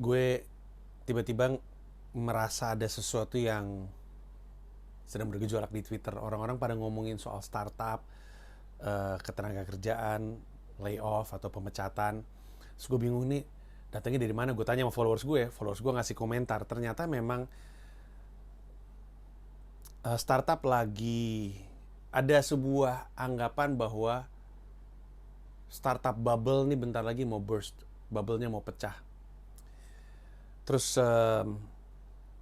gue tiba-tiba merasa ada sesuatu yang sedang bergejolak di Twitter. Orang-orang pada ngomongin soal startup, ketenaga kerjaan, layoff atau pemecatan. Terus gue bingung nih, datangnya dari mana? Gue tanya sama followers gue ngasih komentar. Ternyata memang startup lagi ada sebuah anggapan bahwa startup bubble nih bentar lagi mau burst, bubble-nya mau pecah. Terus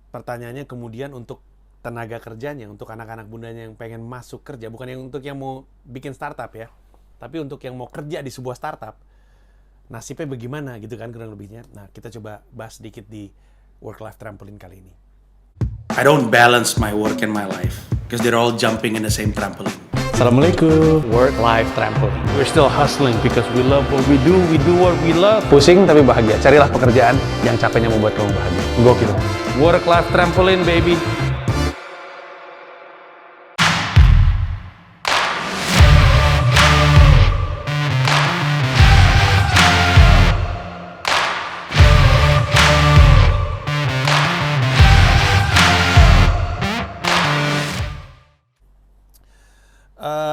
pertanyaannya kemudian untuk tenaga kerjanya, untuk anak-anak mudanya yang pengen masuk kerja, bukan yang untuk yang mau bikin startup ya, tapi untuk yang mau kerja di sebuah startup, nasibnya bagaimana gitu kan kurang lebihnya. Nah, kita coba bahas sedikit di Work Life Trampoline kali ini. I don't balance my work and my life because they're all jumping in the same trampoline. Assalamualaikum. Work Life Trampoline. We're still hustling because we love what we do what we love. Pusing tapi bahagia. Carilah pekerjaan yang capeknya membuat kamu bahagia. Gokil. Work Life Trampoline, baby.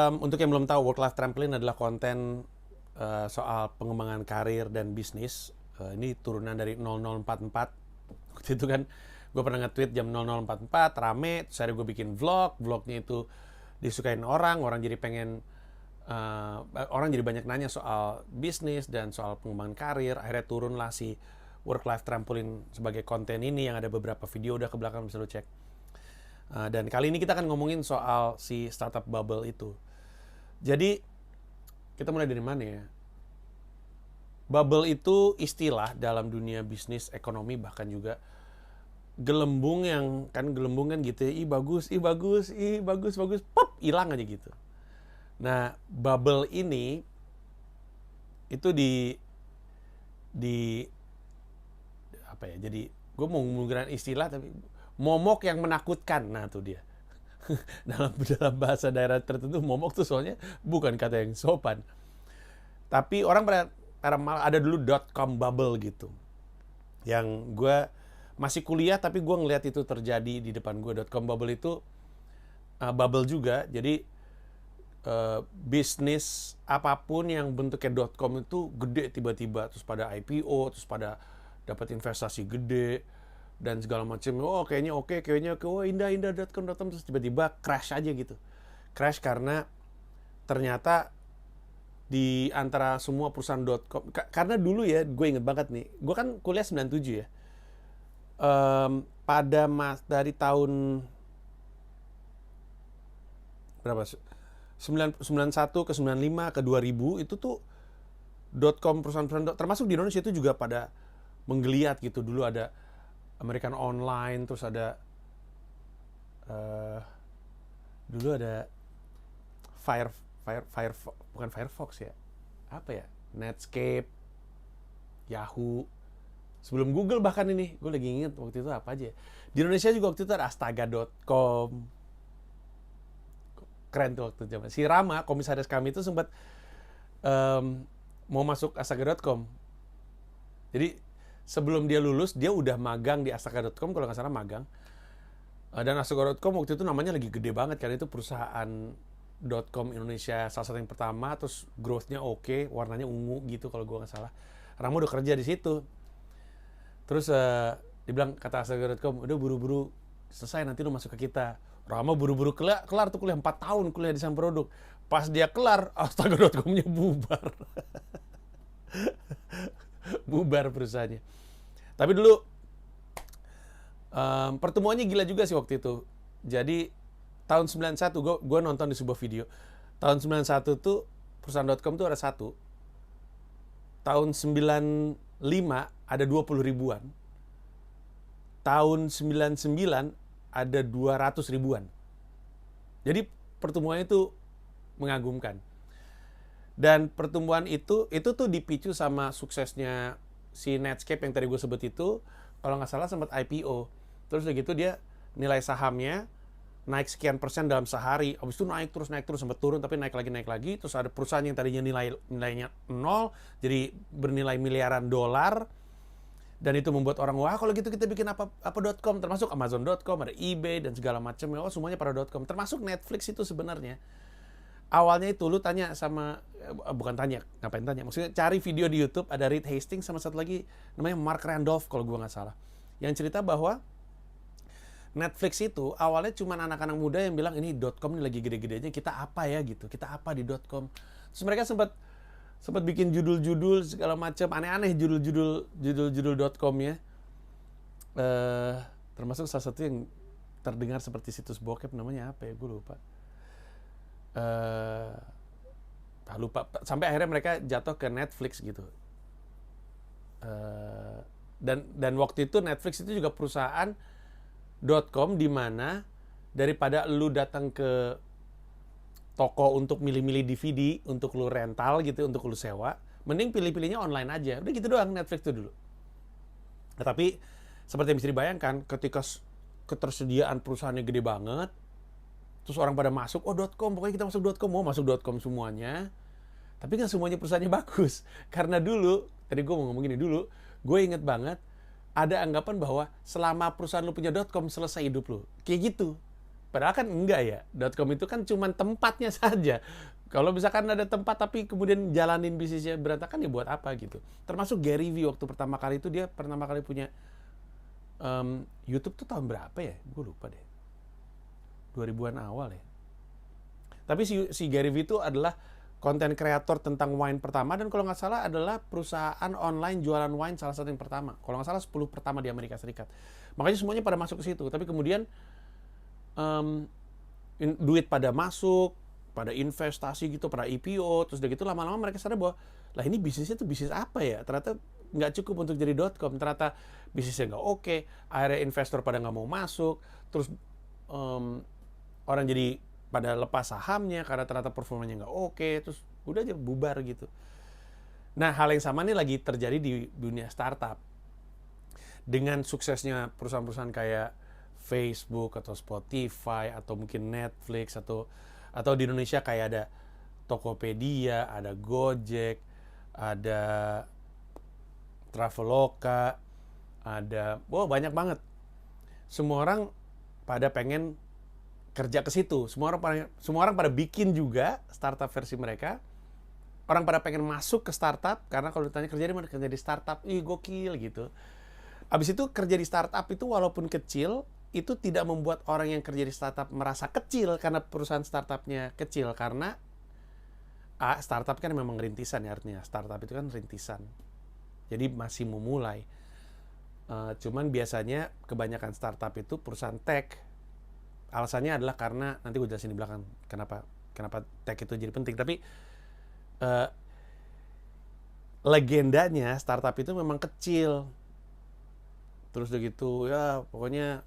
Untuk yang belum tahu, Work Life Trampoline adalah konten soal pengembangan karir dan bisnis. Ini turunan dari 0044. Waktu itu kan gue pernah nge-tweet jam 0044, rame. Terus akhirnya gue bikin vlognya itu disukain orang jadi pengen, orang jadi banyak nanya soal bisnis dan soal pengembangan karir. Akhirnya turunlah si Work Life Trampoline sebagai konten ini yang ada beberapa video udah ke belakang bisa lo cek. Dan kali ini kita akan ngomongin soal si startup bubble itu. Jadi kita mulai dari mana ya? Bubble itu istilah dalam dunia bisnis, ekonomi, bahkan juga gelembung kan gitu ya. Ih bagus, pop, hilang aja gitu. Nah, bubble ini itu di apa ya? Jadi gue mau menggunakan istilah tapi momok yang menakutkan. Nah, tuh dia. dalam bahasa daerah tertentu momok tuh soalnya bukan kata yang sopan. Tapi orang pada ada dulu .com bubble gitu. Yang gue masih kuliah tapi gue ngeliat itu terjadi di depan gue. .com bubble itu bubble juga. Jadi bisnis apapun yang bentuknya .com itu gede tiba-tiba, terus pada IPO, terus pada dapat investasi gede dan segala macam. Oh kayaknya oke, oh indah.com, terus tiba-tiba crash aja gitu. Crash karena ternyata di antara semua perusahaan .com, karena dulu ya gue inget banget nih, gue kan kuliah 97 ya. Dari tahun berapa? 91 ke 95 ke 2000 itu tuh .com perusahaan termasuk di Indonesia itu juga pada menggeliat gitu. Dulu ada American Online, terus ada dulu ada bukan Firefox ya, apa ya, Netscape, Yahoo, sebelum Google bahkan ini, gue lagi inget waktu itu apa aja. Di Indonesia juga waktu itu ada Astaga.com, keren tuh waktu zaman. Si Rama, komisaris kami itu sempat mau masuk Astaga.com. Jadi sebelum dia lulus, dia udah magang di Astaga.com, kalau nggak salah magang. Dan Astaga.com waktu itu namanya lagi gede banget, karena itu perusahaan .com Indonesia salah satu yang pertama, terus growth-nya oke, warnanya ungu gitu kalau gue nggak salah. Rama udah kerja di situ. Terus dibilang, kata Astaga.com, udah buru-buru selesai, nanti lu masuk ke kita. Rama buru-buru kelar tuh kuliah 4 tahun kuliah desain produk. Pas dia kelar, Astaga.com-nya bubar. Bubar perusahaannya. Tapi dulu pertemuannya gila juga sih waktu itu. Jadi tahun 91 gue nonton di sebuah video. Tahun 91 tuh perusahaan.com tuh ada 1. Tahun 95 ada 20 ribuan. Tahun 99 ada 200 ribuan. Jadi pertemuannya itu mengagumkan. Dan pertumbuhan itu tuh dipicu sama suksesnya si Netscape yang tadi gue sebut itu. Kalau nggak salah sempat IPO. Terus udah gitu dia nilai sahamnya naik sekian persen dalam sehari. Habis itu naik terus sempat turun tapi naik lagi. Terus ada perusahaan yang tadinya nilainya 0 jadi bernilai miliaran dolar. Dan itu membuat orang, wah kalau gitu kita bikin apa.com, termasuk Amazon.com, ada eBay dan segala macam. Oh semuanya pada .com, termasuk Netflix itu sebenarnya. Awalnya itu lu tanya sama, bukan tanya, ngapain tanya? Maksudnya cari video di YouTube, ada Reed Hastings sama satu lagi namanya Mark Randolph kalau gue nggak salah. Yang cerita bahwa Netflix itu awalnya cuma anak-anak muda yang bilang ini .com ini lagi gede-gedenya, kita apa ya gitu, kita apa di .com. Terus mereka sempat bikin judul-judul segala macam aneh-aneh judul-judul .com-nya. Termasuk salah satu yang terdengar seperti situs bokep, namanya apa ya, gue lupa. Lupa. Sampai akhirnya mereka jatuh ke Netflix gitu. Dan waktu itu Netflix itu juga perusahaan .com di mana daripada lu datang ke toko untuk milih-milih DVD untuk lu rental gitu, untuk lu sewa, mending pilih-pilihnya online aja. Udah gitu doang Netflix itu dulu. Nah, tapi seperti yang bisa dibayangkan, ketika ketersediaan perusahaannya gede banget, terus orang pada masuk, .com, pokoknya kita masuk .com, mau masuk .com semuanya. Tapi nggak semuanya perusahaannya bagus. Karena dulu, tadi gue mau ngomong gini dulu, gue inget banget, ada anggapan bahwa selama perusahaan lu punya .com, selesai hidup lu. Kayak gitu. Padahal kan enggak ya. .com itu kan cuma tempatnya saja. Kalau misalkan ada tempat tapi kemudian jalanin bisnisnya berantakan, ya buat apa gitu. Termasuk Gary Vee waktu pertama kali itu, dia pertama kali punya YouTube tuh tahun berapa ya? Gue lupa deh. 2000-an awal ya. Tapi si Gary Vee itu adalah konten kreator tentang wine pertama, dan kalau nggak salah adalah perusahaan online jualan wine salah satu yang pertama. Kalau nggak salah 10 pertama di Amerika Serikat. Makanya semuanya pada masuk ke situ. Tapi kemudian duit pada masuk, pada investasi gitu, pada IPO, terus udah gitu lama-lama mereka sadar bahwa lah ini bisnisnya tuh bisnis apa ya? Ternyata nggak cukup untuk jadi .com. Ternyata bisnisnya nggak oke. Akhirnya investor pada nggak mau masuk. Terus orang jadi pada lepas sahamnya karena ternyata performanya nggak oke, terus udah aja bubar gitu. Nah, hal yang sama nih lagi terjadi di dunia startup. Dengan suksesnya perusahaan-perusahaan kayak Facebook atau Spotify atau mungkin Netflix atau di Indonesia kayak ada Tokopedia, ada Gojek, ada Traveloka, ada banyak banget. Semua orang pada pengen kerja ke situ. Semua orang pada bikin juga startup versi mereka. Orang pada pengen masuk ke startup karena kalau ditanya kerja di mana, kerja di startup, gokil gitu. Abis itu kerja di startup itu walaupun kecil, itu tidak membuat orang yang kerja di startup merasa kecil karena perusahaan startupnya kecil, karena startup kan memang rintisan ya, artinya startup itu kan rintisan. Jadi masih memulai. Cuman biasanya kebanyakan startup itu perusahaan tech. Alasannya adalah karena, nanti gue jelasin di belakang kenapa tech itu jadi penting. Tapi legendanya startup itu memang kecil. Terus udah gitu ya pokoknya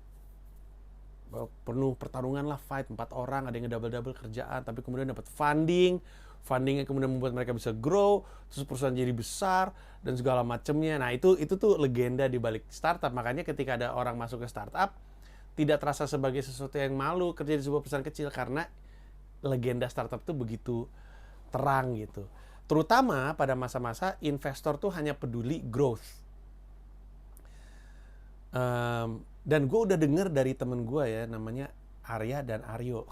penuh pertarungan lah, fight 4 orang, ada yang double kerjaan, tapi kemudian dapat fundingnya kemudian membuat mereka bisa grow, terus perusahaan jadi besar dan segala macamnya. Nah itu tuh legenda di balik startup. Makanya ketika ada orang masuk ke startup, tidak terasa sebagai sesuatu yang malu kerja di sebuah perusahaan kecil, karena legenda startup itu begitu terang gitu. Terutama pada masa-masa investor tuh hanya peduli growth. Dan gue udah denger dari temen gue ya, namanya Arya dan Aryo.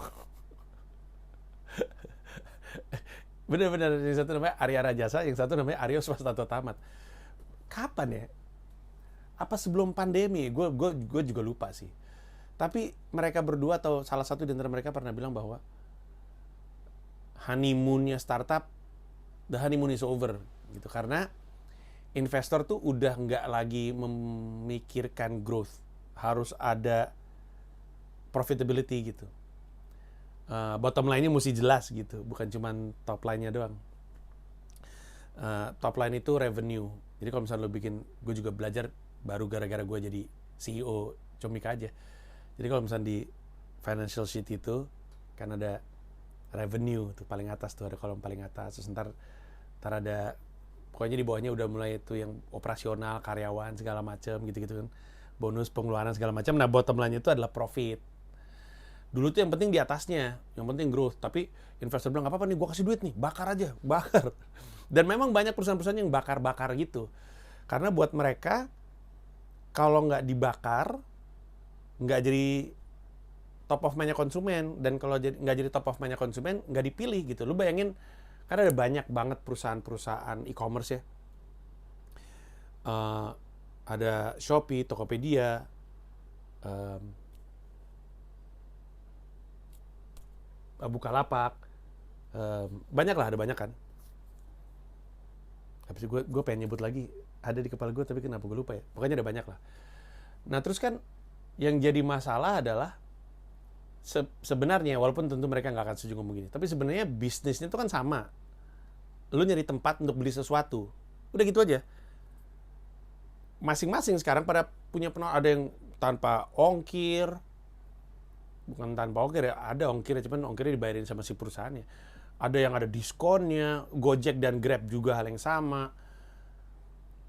Bener-bener, yang satu namanya Arya Rajasa, yang satu namanya Aryo Swastato Tamat. Kapan ya? Apa sebelum pandemi? Gue juga lupa sih. Tapi mereka berdua atau salah satu di antara mereka pernah bilang bahwa honeymoonnya startup, the honeymoon is over gitu, karena investor tuh udah nggak lagi memikirkan growth, harus ada profitability gitu. Bottom line-nya mesti jelas gitu, bukan cuma top line-nya doang. Top line itu revenue. Jadi kalau misalnya lo bikin, gue juga belajar baru gara-gara gue jadi CEO Comika aja. Jadi kalau misalnya di financial sheet itu kan ada revenue tuh paling atas, tuh ada kolom paling atas. Terus ntar ada, pokoknya di bawahnya udah mulai itu yang operasional, karyawan segala macam gitu-gitu kan, bonus pengeluaran segala macam. Nah bottom line itu adalah profit. Dulu tuh yang penting di atasnya, yang penting growth. Tapi investor bilang, nggak apa-apa nih, gue kasih duit nih, bakar aja, bakar. Dan memang banyak perusahaan-perusahaan yang bakar-bakar gitu. Karena buat mereka kalau nggak dibakar, nggak jadi top of mind-nya konsumen. Dan kalau nggak jadi top of mind-nya konsumen, nggak dipilih gitu. Lu bayangin, kan ada banyak banget perusahaan-perusahaan e-commerce ya. Ada Shopee, Tokopedia, Bukalapak, banyak lah, ada banyak kan. Habis itu gue pengen nyebut lagi, ada di kepala gue tapi kenapa gue lupa ya. Pokoknya ada banyak lah. Nah terus kan yang jadi masalah adalah sebenarnya, walaupun tentu mereka nggak akan setuju ngomong gini, tapi sebenarnya bisnisnya itu kan sama. Lu nyari tempat untuk beli sesuatu, udah gitu aja. Masing-masing sekarang pada punya ada yang tanpa ongkir, bukan tanpa ongkir ya, ada ongkir, cuman ongkirnya dibayarin sama si perusahaannya. Ada yang ada diskonnya, Gojek dan Grab juga hal yang sama,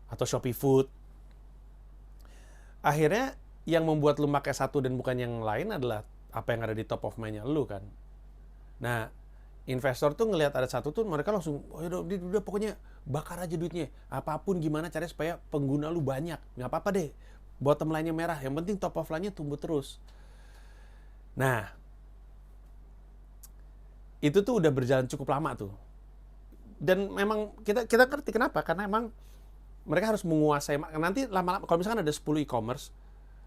atau Shopee Food. Akhirnya yang membuat lu pakai satu dan bukan yang lain adalah apa yang ada di top of mind-nya lu kan. Nah, investor tuh ngelihat ada satu tuh mereka langsung, oh udah pokoknya bakar aja duitnya. Apapun gimana caranya supaya pengguna lu banyak. Nggak apa-apa deh, bottom line-nya merah. Yang penting top of line-nya tumbuh terus. Nah, itu tuh udah berjalan cukup lama tuh. Dan memang kita ngerti kenapa. Karena emang mereka harus menguasai. Nanti lama-lama, kalau misalkan ada 10 e-commerce,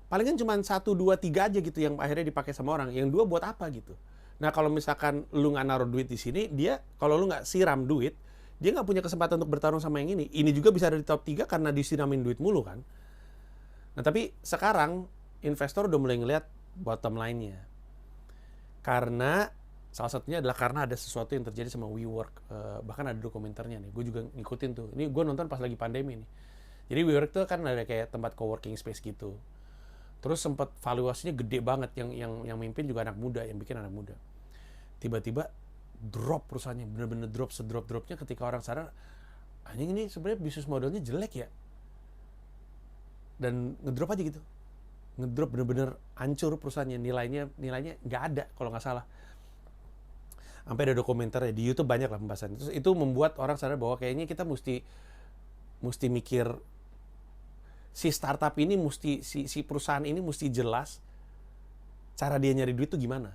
palingan cuma 1, 2, 3 aja gitu yang akhirnya dipakai sama orang. Yang 2 buat apa gitu. Nah kalau misalkan lu nggak naruh duit di sini, dia kalau lu nggak siram duit, dia nggak punya kesempatan untuk bertarung sama yang ini. Ini juga bisa ada di top 3 karena disiramin duit mulu kan. Nah tapi sekarang investor udah mulai ngelihat bottom line-nya. Karena salah satunya adalah karena ada sesuatu yang terjadi sama WeWork. Bahkan ada dokumenternya nih. Gue juga ngikutin tuh. Ini gue nonton pas lagi pandemi nih. Jadi WeWork tuh kan ada kayak tempat coworking space gitu. Terus sempat valuasinya gede banget. Yang mimpin juga anak muda, yang bikin anak muda. Tiba-tiba drop perusahaannya, bener-bener drop sedrop-dropnya ketika orang sadar, anjing ini sebenarnya bisnis modelnya jelek ya. Dan ngedrop aja gitu. Ngedrop bener-bener hancur perusahaannya, nilainya nggak ada kalau nggak salah. Sampai ada dokumenternya di YouTube banyak lah pembahasan. Terus itu membuat orang sadar bahwa kayaknya kita mesti mikir si startup ini si perusahaan ini mesti jelas cara dia nyari duit tuh gimana.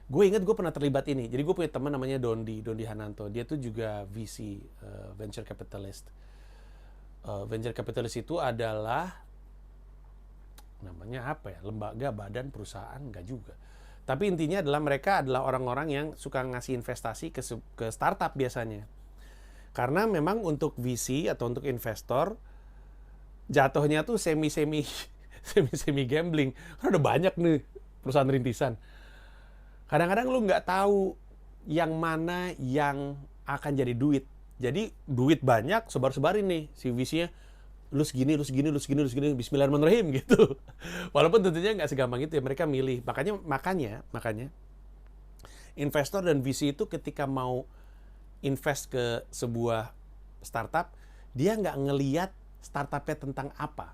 Gue ingat gue pernah terlibat ini. Jadi gue punya teman namanya Dondi Hananto. Dia tuh juga VC, venture capitalist. Venture capitalist itu adalah namanya apa ya? Lembaga, badan, perusahaan, enggak juga. Tapi intinya adalah mereka adalah orang-orang yang suka ngasih investasi ke startup biasanya. Karena memang untuk VC atau untuk investor jatuhnya tuh semi gambling. Karena ada banyak nih perusahaan rintisan. Kadang-kadang lu nggak tahu yang mana yang akan jadi duit. Jadi duit banyak, sebar-sebarin nih si VC-nya. Lu segini, bismillahirrahmanirrahim gitu. Walaupun tentunya nggak segampang itu ya, mereka milih. Makanya investor dan VC itu ketika mau invest ke sebuah startup, dia nggak ngelihat startupnya tentang apa.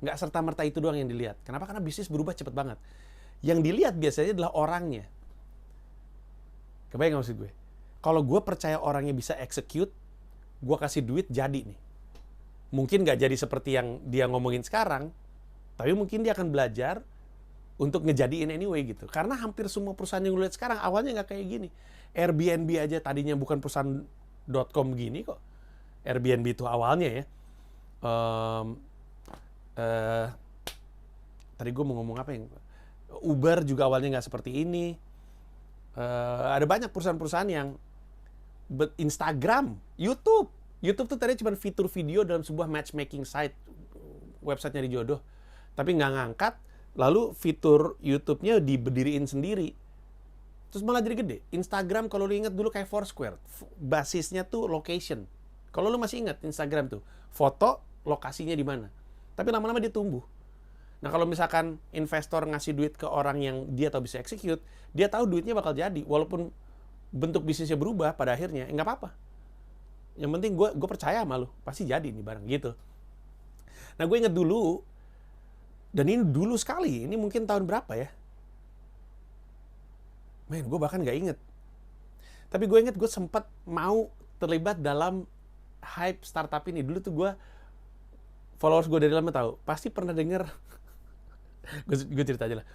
Nggak serta-merta itu doang yang dilihat. Kenapa? Karena bisnis berubah cepet banget. Yang dilihat biasanya adalah orangnya. Kebayang nggak maksud gue? Kalau gue percaya orangnya bisa execute, gue kasih duit jadi nih. Mungkin nggak jadi seperti yang dia ngomongin sekarang, tapi mungkin dia akan belajar untuk ngejadiin anyway gitu. Karena hampir semua perusahaan yang gue lihat sekarang awalnya nggak kayak gini. Airbnb aja tadinya bukan perusahaan .com gini kok. Airbnb itu awalnya ya. Tadi gue mau ngomong apa yang Uber juga awalnya nggak seperti ini. Ada banyak perusahaan-perusahaan yang Instagram, YouTube tuh tadi cuma fitur video dalam sebuah matchmaking site, website nyari jodoh, tapi nggak ngangkat. Lalu fitur YouTube-nya diberdiriin sendiri, terus malah jadi gede. Instagram kalau lu ingat dulu kayak Foursquare, basisnya tuh location. Kalau lu masih ingat Instagram tuh foto, lokasinya di mana. Tapi lama-lama dia tumbuh. Nah kalau misalkan investor ngasih duit ke orang yang dia tahu bisa execute, dia tahu duitnya bakal jadi, walaupun bentuk bisnisnya berubah pada akhirnya, nggak apa-apa. Yang penting gue percaya sama lu, pasti jadi nih barang gitu. Nah gue inget dulu, dan ini dulu sekali, ini mungkin tahun berapa ya? Men, gue bahkan nggak inget. Tapi gue inget gue sempat mau terlibat dalam hype startup ini. Dulu tuh gue followers gue dari lama tahu, pasti pernah denger, gue cerita aja lah.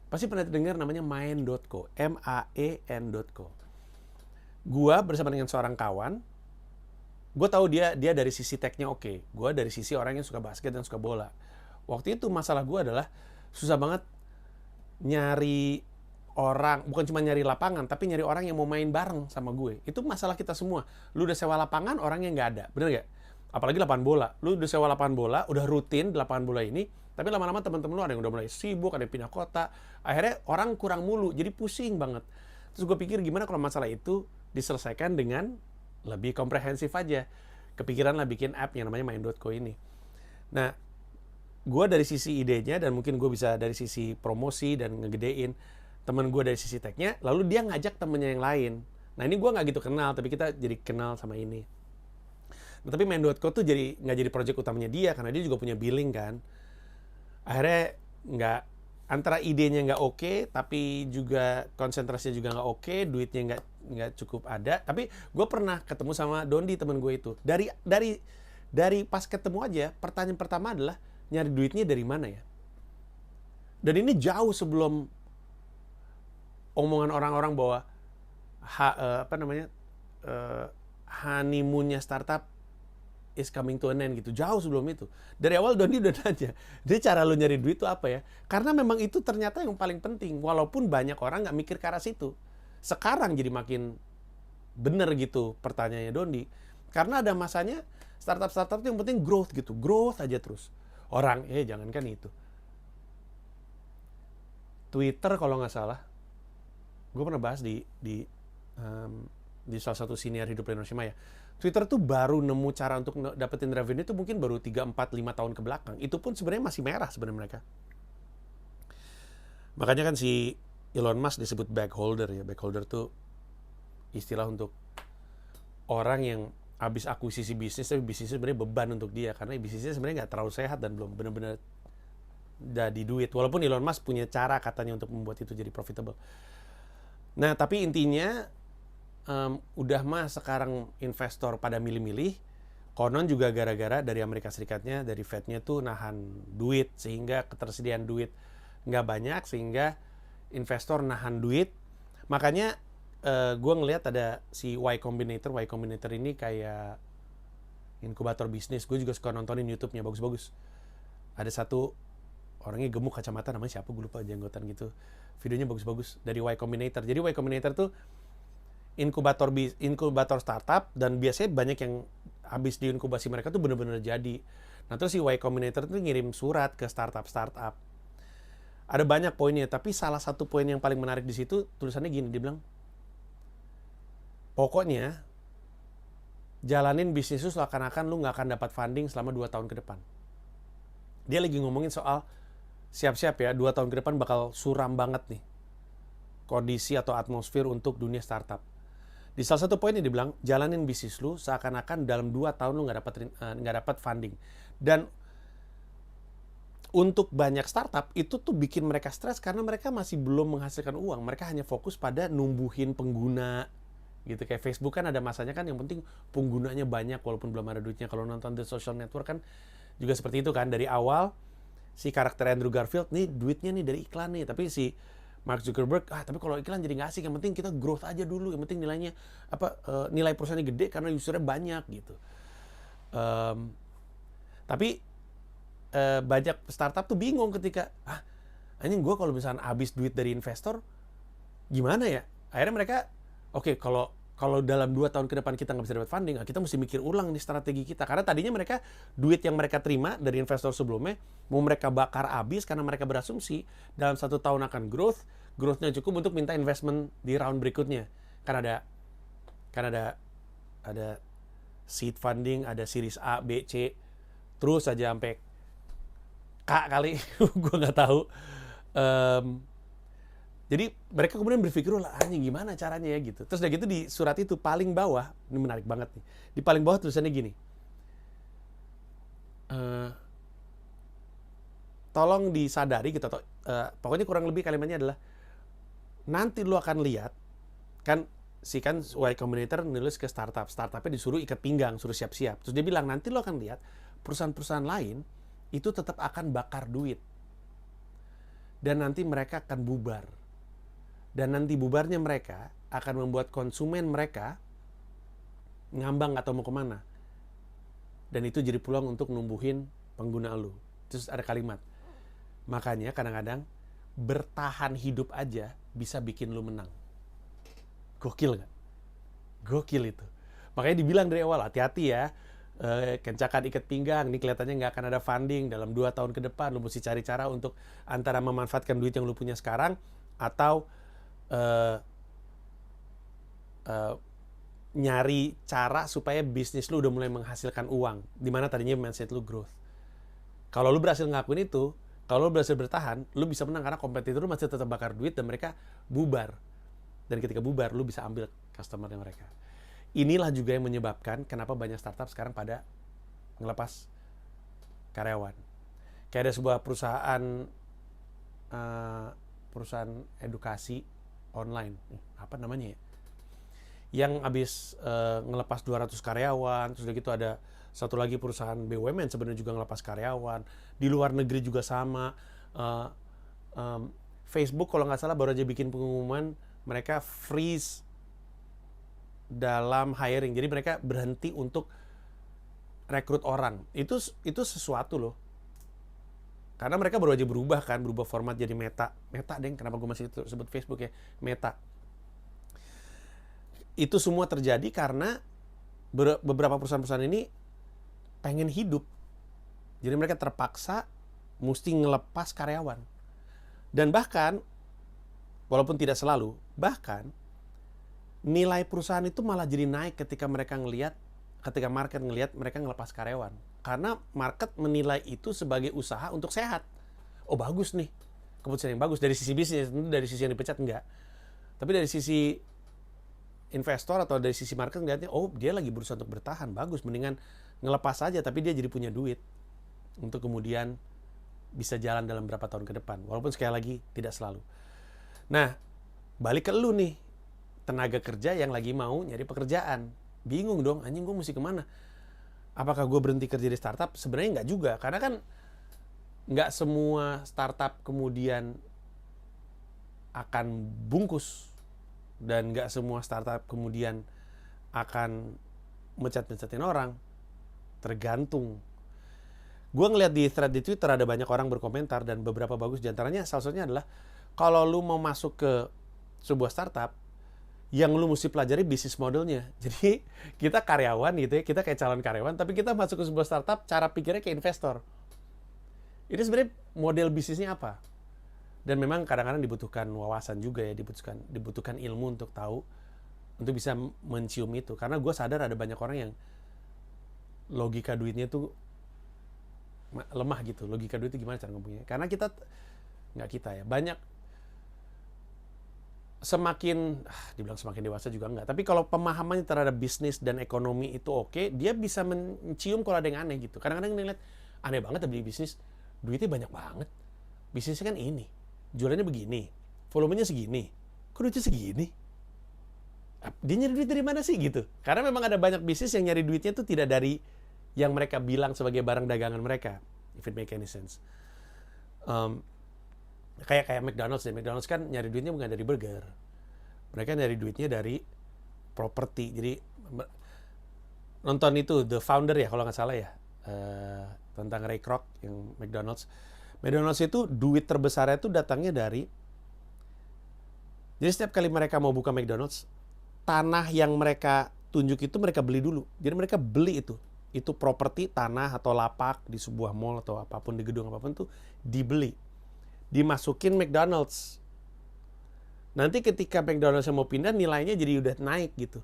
Pasti pernah dengar namanya Maen.co, M-A-E-N.co. Gua bersama dengan seorang kawan, gue tahu dia dari sisi teknya oke. Gue dari sisi orang yang suka basket dan suka bola. Waktu itu masalah gue adalah susah banget nyari orang, bukan cuma nyari lapangan, tapi nyari orang yang mau main bareng sama gue. Itu masalah kita semua. Lu udah sewa lapangan, orangnya nggak ada. Bener nggak? Apalagi lapangan bola. Lu udah sewa lapangan bola, udah rutin di lapangan bola ini, tapi lama-lama teman-teman lu ada yang udah mulai sibuk, ada yang pindah kota. Akhirnya orang kurang mulu, jadi pusing banget. Terus gue pikir gimana kalau masalah itu diselesaikan dengan lebih komprehensif aja. Kepikiran lah bikin app yang namanya Maen.co ini. Nah, gue dari sisi idenya dan mungkin gue bisa dari sisi promosi dan ngegedein. Temen gue dari sisi teknya, lalu dia ngajak temennya yang lain. Nah ini gue nggak gitu kenal, tapi kita jadi kenal sama ini. Nah, tapi Maen.co tuh nggak jadi project utamanya dia, karena dia juga punya billing kan. Akhirnya antara idenya nggak oke, tapi juga konsentrasinya juga nggak oke, duitnya nggak cukup ada. Tapi gue pernah ketemu sama Dondi, temen gue itu. Dari pas ketemu aja, pertanyaan pertama adalah nyari duitnya dari mana ya? Dan ini jauh sebelum omongan orang-orang bahwa honeymoonnya startup is coming to an end gitu. Jauh sebelum itu. Dari awal Dondi udah nanya, jadi cara lu nyari duit itu apa ya? Karena memang itu ternyata yang paling penting. Walaupun banyak orang nggak mikir ke arah situ. Sekarang jadi makin bener gitu pertanyaannya Dondi. Karena ada masanya startup-startup itu yang penting growth gitu. Growth aja terus. Orang, jangankan itu. Twitter kalau nggak salah, gue pernah bahas di salah satu siniar hidup Indonesia Maya. Twitter tuh baru nemu cara untuk dapetin revenue itu mungkin baru 3, 4, 5 tahun ke belakang. Itu pun sebenarnya masih merah sebenarnya mereka. Makanya kan si Elon Musk disebut backholder ya. Backholder tuh istilah untuk orang yang habis akuisisi bisnis, tapi bisnisnya sebenarnya beban untuk dia. Karena bisnisnya sebenarnya nggak terlalu sehat dan belum benar-benar jadi duit. Walaupun Elon Musk punya cara katanya untuk membuat itu jadi profitable. Nah, tapi intinya udah mah sekarang investor pada milih-milih. Konon juga gara-gara dari Amerika Serikatnya, dari Fed-nya tuh nahan duit, sehingga ketersediaan duit nggak banyak, sehingga investor nahan duit. Makanya gue ngelihat ada si Y Combinator. Y Combinator ini kayak inkubator bisnis. Gue juga suka nontonin YouTube-nya, bagus-bagus. Ada satu orangnya gemuk kacamata, namanya siapa gue lupa, jenggotan gitu. Videonya bagus-bagus dari Y Combinator. Jadi Y Combinator tuh inkubator startup, dan biasanya banyak yang habis diinkubasi mereka tuh bener-bener jadi. Nah terus si Y Combinator tuh ngirim surat ke startup. Ada banyak poinnya, tapi salah satu poin yang paling menarik di situ tulisannya gini, dia bilang, pokoknya jalanin bisnis lu seakan-akan lu nggak akan dapat funding selama 2 tahun ke depan. Dia lagi ngomongin soal siap-siap ya, 2 tahun ke depan bakal suram banget nih kondisi atau atmosfer untuk dunia startup. Di salah satu poinnya dia bilang, jalanin bisnis lu seakan-akan dalam 2 tahun lu nggak dapat funding. Dan untuk banyak startup itu tuh bikin mereka stres karena mereka masih belum menghasilkan uang. Mereka hanya fokus pada numbuhin pengguna gitu. Kayak Facebook kan ada masanya kan yang penting penggunanya banyak walaupun belum ada duitnya. Kalau nonton The Social Network kan juga seperti itu kan. Dari awal si karakter Andrew Garfield nih duitnya nih dari iklan nih, tapi si Mark Zuckerberg tapi kalau iklan jadi nggak asik, yang penting kita growth aja dulu, yang penting nilainya nilai perusahaannya gede karena usernya banyak gitu. Tapi banyak startup tuh bingung ketika anjing gue kalau misalnya habis duit dari investor gimana ya. Akhirnya mereka kalau dalam 2 tahun ke depan kita nggak bisa dapat funding, kita mesti mikir ulang nih strategi kita. Karena tadinya mereka, duit yang mereka terima dari investor sebelumnya, mau mereka bakar habis karena mereka berasumsi dalam 1 tahun akan growth-nya cukup untuk minta investment di round berikutnya. Kan ada seed funding, ada series A, B, C, terus aja sampai K kali, gue nggak tahu. Jadi mereka kemudian berpikir lah anjing gimana caranya ya gitu. Terus udah gitu di surat itu paling bawah, ini menarik banget nih. Di paling bawah tulisannya gini. Tolong disadari gitu, pokoknya kurang lebih kalimatnya adalah nanti lu akan lihat kan Y Combinator nulis ke startupnya disuruh ikat pinggang, suruh siap-siap. Terus dia bilang nanti lu akan lihat perusahaan-perusahaan lain itu tetap akan bakar duit. Dan nanti mereka akan bubar. Dan nanti bubarnya mereka akan membuat konsumen mereka ngambang atau mau kemana. Dan itu jadi peluang untuk numbuhin pengguna lu. Terus ada kalimat. Makanya kadang-kadang bertahan hidup aja bisa bikin lu menang. Gokil nggak? Gokil itu. Makanya dibilang dari awal, hati-hati ya. Kencakan ikat pinggang, ini kelihatannya nggak akan ada funding dalam 2 tahun ke depan. Lu mesti cari cara untuk antara memanfaatkan duit yang lu punya sekarang atau nyari cara supaya bisnis lu udah mulai menghasilkan uang. Dimana tadinya mindset lu growth. Kalau lu berhasil ngelakuin itu, kalau lu berhasil bertahan, lu bisa menang karena kompetitor lu masih tetap bakar duit dan mereka bubar. Dan ketika bubar, lu bisa ambil customer-nya mereka. Inilah juga yang menyebabkan kenapa banyak startup sekarang pada ngelepas karyawan. Kayak ada sebuah perusahaan edukasi online, apa namanya ya? Yang habis ngelepas 200 karyawan, terus udah gitu ada satu lagi perusahaan BUMN sebenarnya juga ngelepas karyawan. Di luar negeri juga sama. Facebook kalau nggak salah baru aja bikin pengumuman mereka freeze dalam hiring. Jadi mereka berhenti untuk rekrut orang. Itu sesuatu loh. Karena mereka baru aja berubah format jadi Meta. Meta deng, kenapa gue masih sebut Facebook ya? Meta. Itu semua terjadi karena beberapa perusahaan-perusahaan ini pengen hidup. Jadi mereka terpaksa mesti ngelepas karyawan. Dan bahkan, walaupun tidak selalu, bahkan nilai perusahaan itu malah jadi naik ketika market ngelihat mereka ngelepas karyawan. Karena market menilai itu sebagai usaha untuk sehat. Oh bagus nih, keputusan yang bagus. Dari sisi bisnis, tentu dari sisi yang dipecat enggak. Tapi dari sisi investor atau dari sisi market ngeliatnya, oh dia lagi berusaha untuk bertahan, bagus. Mendingan ngelepas aja, tapi dia jadi punya duit untuk kemudian bisa jalan dalam berapa tahun ke depan. Walaupun sekali lagi tidak selalu. Nah, balik ke lu nih. Tenaga kerja yang lagi mau nyari pekerjaan. Bingung dong, anjing gue mesti kemana? Apakah gue berhenti kerja di startup? Sebenarnya nggak juga, karena kan nggak semua startup kemudian akan bungkus. Dan nggak semua startup kemudian akan mecat-mecatin orang. Tergantung. Gue ngeliat di thread di Twitter ada banyak orang berkomentar dan beberapa bagus. Di antaranya salah satunya adalah kalau lu mau masuk ke sebuah startup, yang lu mesti pelajari bisnis modelnya. Jadi kita karyawan gitu ya, kita kayak calon karyawan, tapi kita masuk ke sebuah startup, cara pikirnya kayak investor. Ini sebenarnya model bisnisnya apa? Dan memang kadang-kadang dibutuhkan wawasan juga ya, dibutuhkan ilmu untuk tahu, untuk bisa mencium itu. Karena gue sadar ada banyak orang yang logika duitnya tuh lemah gitu. Logika duit itu gimana cara ngomongnya? Karena banyak dibilang semakin dewasa juga enggak. Tapi kalau pemahamannya terhadap bisnis dan ekonomi itu oke, dia bisa mencium kalau ada yang aneh gitu. Kadang-kadang ngeliat, aneh banget beli bisnis, duitnya banyak banget. Bisnisnya kan ini, jualannya begini, volumenya segini, kok duitnya segini? Dia nyari duit dari mana sih gitu? Karena memang ada banyak bisnis yang nyari duitnya itu tidak dari yang mereka bilang sebagai barang dagangan mereka. If it make any sense. Kayak McDonald's deh. McDonald's kan nyari duitnya bukan dari burger. Mereka nyari duitnya dari properti. Jadi nonton itu The Founder ya kalau nggak salah ya, tentang Ray Kroc yang McDonald's. McDonald's itu duit terbesarnya itu datangnya dari, jadi setiap kali mereka mau buka McDonald's, tanah yang mereka tunjuk itu mereka beli dulu. Jadi mereka beli itu properti, tanah atau lapak di sebuah mall atau apapun, di gedung apapun tuh dibeli, dimasukin McDonald's. Nanti ketika McDonald's mau pindah, nilainya jadi udah naik gitu.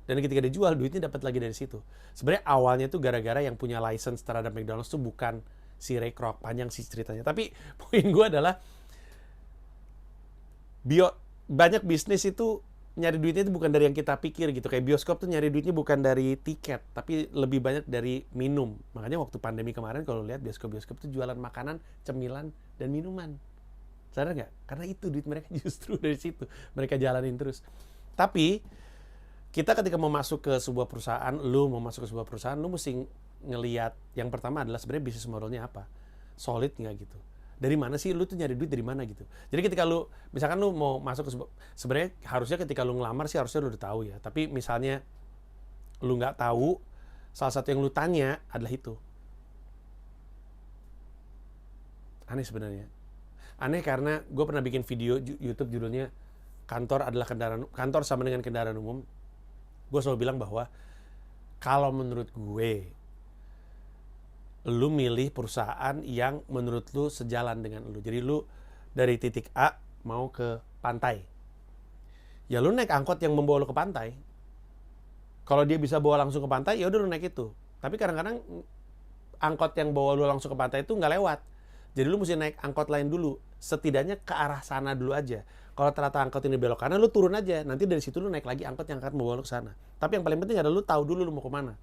Dan ketika dijual, duitnya dapat lagi dari situ. Sebenarnya awalnya tuh gara-gara yang punya license terhadap McDonald's tuh bukan si Ray Kroc. Panjang sih ceritanya. Tapi poin gue adalah banyak bisnis itu nyari duitnya itu bukan dari yang kita pikir gitu. Kayak bioskop tuh nyari duitnya bukan dari tiket, tapi lebih banyak dari minum. Makanya waktu pandemi kemarin kalau lihat bioskop-bioskop tuh jualan makanan, cemilan, dan minuman. Sadar nggak? Karena itu duit mereka justru dari situ. Mereka jalanin terus. Tapi kita ketika mau masuk ke sebuah perusahaan, lu mesti ngelihat yang pertama adalah sebenarnya bisnis modelnya apa, solid nggak gitu. Dari mana sih lu tuh nyari duit dari mana gitu. Jadi ketika lu misalkan lu mau masuk ke sebenarnya harusnya ketika lu ngelamar sih harusnya lu udah tahu ya. Tapi misalnya lu nggak tahu, salah satu yang lu tanya adalah itu. Aneh sebenarnya. Aneh karena gue pernah bikin video YouTube judulnya kantor sama dengan kendaraan umum. Gue selalu bilang bahwa kalau menurut gue, lu milih perusahaan yang menurut lu sejalan dengan lu. Jadi lu dari titik A mau ke pantai. Ya lu naik angkot yang membawa lu ke pantai. Kalau dia bisa bawa langsung ke pantai, ya udah lu naik itu. Tapi kadang-kadang angkot yang bawa lu langsung ke pantai itu nggak lewat. Jadi lu mesti naik angkot lain dulu. Setidaknya ke arah sana dulu aja. Kalau ternyata angkot ini belok kanan, lu turun aja. Nanti dari situ lu naik lagi angkot yang akan membawa lu ke sana. Tapi yang paling penting adalah lu tahu dulu lu mau kemana.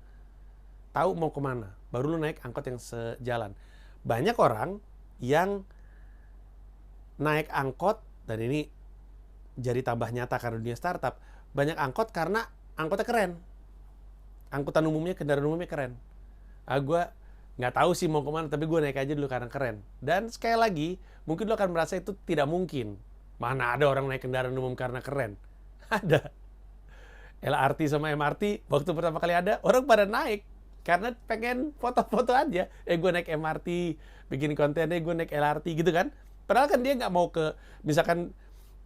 Tahu mau kemana, baru lu naik angkot yang sejalan. Banyak orang yang naik angkot, dan ini jadi tambah nyata karena dunia startup, banyak angkot karena angkotnya keren. Angkutan umumnya, kendaraan umumnya keren. Gue nggak tahu sih mau kemana, tapi gue naik aja dulu karena keren. Dan sekali lagi, mungkin lu akan merasa itu tidak mungkin. Mana ada orang naik kendaraan umum karena keren? Ada. LRT sama MRT, waktu pertama kali ada, orang pada naik. Karena pengen foto-foto aja. Gue naik MRT, bikin kontennya gue naik LRT gitu kan. Padahal kan dia nggak mau ke, misalkan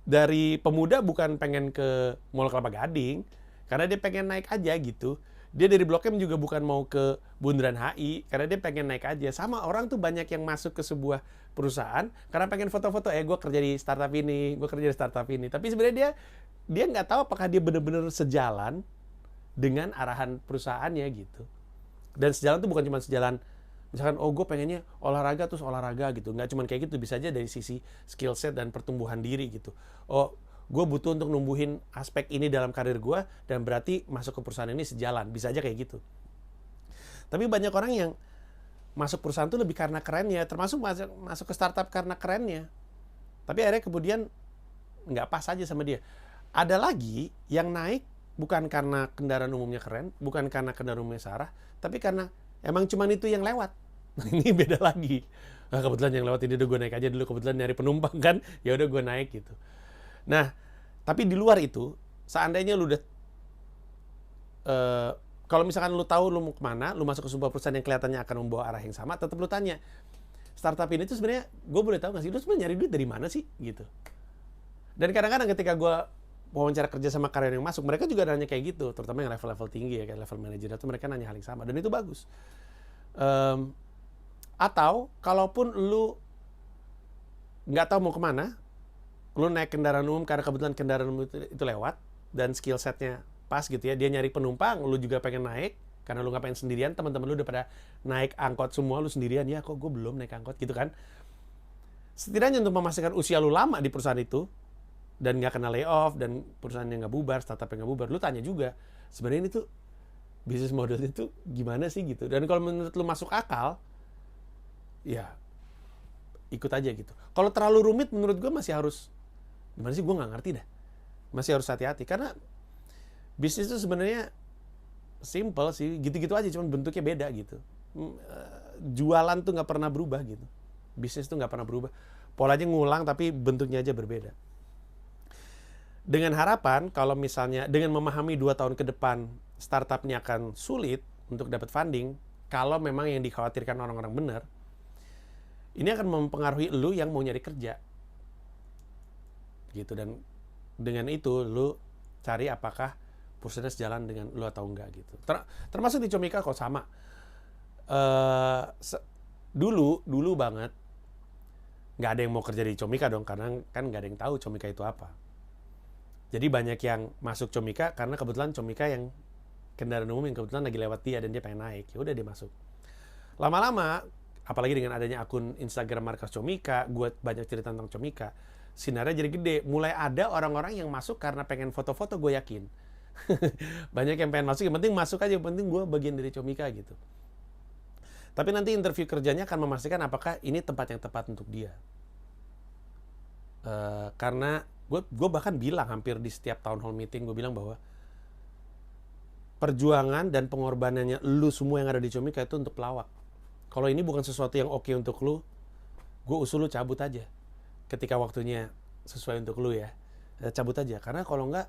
dari Pemuda bukan pengen ke Mall Kelapa Gading. Karena dia pengen naik aja gitu. Dia dari Blok M juga bukan mau ke Bundaran HI. Karena dia pengen naik aja. Sama orang tuh banyak yang masuk ke sebuah perusahaan karena pengen foto-foto. Gue kerja di startup ini, gue kerja di startup ini. Tapi sebenarnya dia nggak tahu apakah dia benar-benar sejalan dengan arahan perusahaannya gitu. Dan sejalan tuh bukan cuma sejalan, misalkan, gue pengennya olahraga terus olahraga gitu. Nggak cuma kayak gitu, bisa aja dari sisi skill set dan pertumbuhan diri gitu. Gue butuh untuk numbuhin aspek ini dalam karir gue, dan berarti masuk ke perusahaan ini sejalan. Bisa aja kayak gitu. Tapi banyak orang yang masuk perusahaan tuh lebih karena kerennya, termasuk masuk ke startup karena kerennya. Tapi akhirnya kemudian nggak pas aja sama dia. Ada lagi yang naik bukan karena kendaraan umumnya keren, bukan karena kendaraan umumnya Sarah, tapi karena emang cuman itu yang lewat. Ini beda lagi. Nah, kebetulan yang lewat ini udah gue naik aja dulu, kebetulan nyari penumpang kan, ya udah gue naik gitu. Nah, tapi di luar itu, seandainya lu udah kalau misalkan lu tahu lu mau kemana, lu masuk ke sebuah perusahaan yang kelihatannya akan membawa arah yang sama, tetap lu tanya, startup ini tuh sebenarnya, gue boleh tahu nggak sih, lu sebenarnya nyari duit dari mana sih gitu. Dan kadang-kadang ketika gue wawancara kerja sama karyawan yang masuk, mereka juga nanya kayak gitu, terutama yang level-level tinggi ya, kayak level manager itu mereka nanya hal yang sama, dan itu bagus. Atau kalaupun lu nggak tahu mau kemana, lu naik kendaraan umum karena kebetulan kendaraan umum itu lewat dan skill setnya pas gitu ya, dia nyari penumpang, lu juga pengen naik karena lu nggak pengen sendirian, teman-teman lu udah pada naik angkot semua, lu sendirian, ya kok gue belum naik angkot gitu kan. Setidaknya untuk memastikan usia lu lama di perusahaan itu dan nggak kena layoff, dan perusahaannya nggak bubar, startupnya nggak bubar, lu tanya juga, sebenarnya ini tuh bisnis modelnya tuh gimana sih gitu. Dan kalau menurut lu masuk akal, ya ikut aja gitu. Kalau terlalu rumit, menurut gue masih harus, gimana sih, gue nggak ngerti dah. Masih harus hati-hati, karena bisnis itu sebenarnya simple sih, gitu-gitu aja, cuma bentuknya beda gitu. Jualan tuh nggak pernah berubah gitu. Bisnis tuh nggak pernah berubah. Polanya ngulang, tapi bentuknya aja berbeda. Dengan harapan kalau misalnya dengan memahami 2 tahun ke depan startupnya akan sulit untuk dapat funding, kalau memang yang dikhawatirkan orang-orang benar, ini akan mempengaruhi lu yang mau nyari kerja. Gitu, dan dengan itu lu cari apakah perusahaannya sejalan dengan lu atau enggak gitu. Termasuk di Comika kok sama. Dulu banget nggak ada yang mau kerja di Comika dong, karena kan nggak ada yang tahu Comika itu apa. Jadi banyak yang masuk Comika karena kebetulan Comika yang kendaraan umum yang kebetulan lagi lewat dia dan dia pengen naik. Ya udah dia masuk. Lama-lama, apalagi dengan adanya akun Instagram Markas Comika, gue banyak cerita tentang Comika, sinarnya jadi gede. Mulai ada orang-orang yang masuk karena pengen foto-foto, gue yakin. Banyak yang pengen masuk, yang penting masuk aja, yang penting gue bagian dari Comika gitu. Tapi nanti interview kerjanya akan memastikan apakah ini tempat yang tepat untuk dia. Karena gue bahkan bilang hampir di setiap town hall meeting, gue bilang bahwa perjuangan dan pengorbanannya lu semua yang ada di Comika itu untuk pelawak. Kalau ini bukan sesuatu yang oke untuk lu, gue usul lu cabut aja. Ketika waktunya sesuai untuk lu ya, cabut aja. Karena kalau enggak,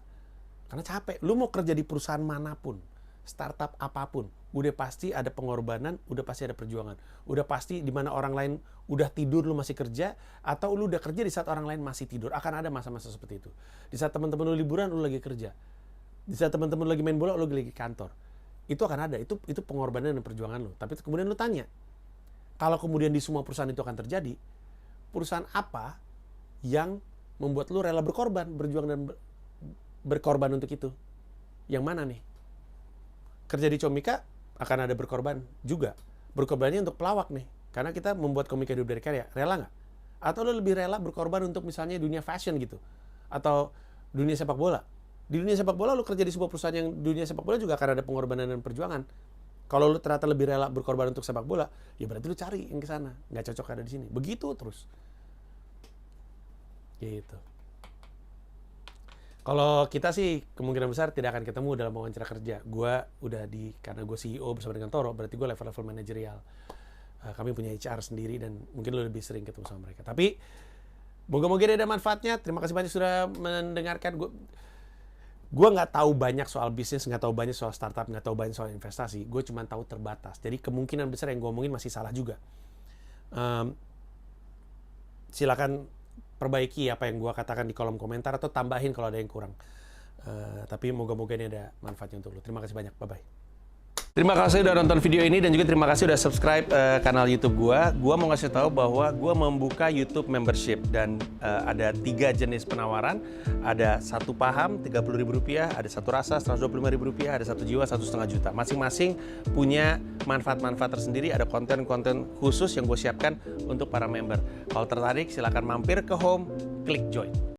karena capek. Lu mau kerja di perusahaan manapun, startup apapun, udah pasti ada pengorbanan, udah pasti ada perjuangan. Udah pasti di mana orang lain udah tidur lu masih kerja, atau lu udah kerja di saat orang lain masih tidur. Akan ada masa-masa seperti itu. Di saat teman-teman lu liburan, lu lagi kerja. Di saat teman-teman lu lagi main bola, lu lagi kantor. Itu akan ada. Itu pengorbanan dan perjuangan lu. Tapi kemudian lu tanya, kalau kemudian di semua perusahaan itu akan terjadi, perusahaan apa yang membuat lu rela berkorban, berjuang dan berkorban untuk itu? Yang mana nih? Kerja di Comika akan ada berkorban juga. Berkorbannya untuk pelawak nih. Karena kita membuat komika hidup dari karya. Rela nggak? Atau lu lebih rela berkorban untuk misalnya dunia fashion gitu? Atau dunia sepak bola? Di dunia sepak bola lu kerja di sebuah perusahaan yang dunia sepak bola juga akan ada pengorbanan dan perjuangan. Kalau lu ternyata lebih rela berkorban untuk sepak bola, ya berarti lu cari yang ke sana. Nggak cocok ada di sini. Begitu terus. Gitu. Kalau kita sih kemungkinan besar tidak akan ketemu dalam wawancara kerja. Karena gue CEO bersama dengan Toro, berarti gue level-level manajerial. Kami punya HR sendiri dan mungkin lo lebih sering ketemu sama mereka. Tapi moga-moga ada manfaatnya. Terima kasih banyak sudah mendengarkan. Gue nggak tahu banyak soal bisnis, nggak tahu banyak soal startup, nggak tahu banyak soal investasi. Gue cuma tahu terbatas. Jadi kemungkinan besar yang gue omongin masih salah juga. Silakan perbaiki apa yang gue katakan di kolom komentar atau tambahin kalau ada yang kurang. Tapi moga-moga ini ada manfaatnya untuk lo. Terima kasih banyak. Bye-bye. Terima kasih udah nonton video ini dan juga terima kasih udah subscribe kanal YouTube gua. Gua mau ngasih tahu bahwa gua membuka YouTube membership dan ada 3 jenis penawaran. Ada satu paham Rp30.000, ada satu rasa Rp125.000, ada satu jiwa Rp1,5 juta. Masing-masing punya manfaat-manfaat tersendiri. Ada konten-konten khusus yang gue siapkan untuk para member. Kalau tertarik silahkan mampir ke home, klik join.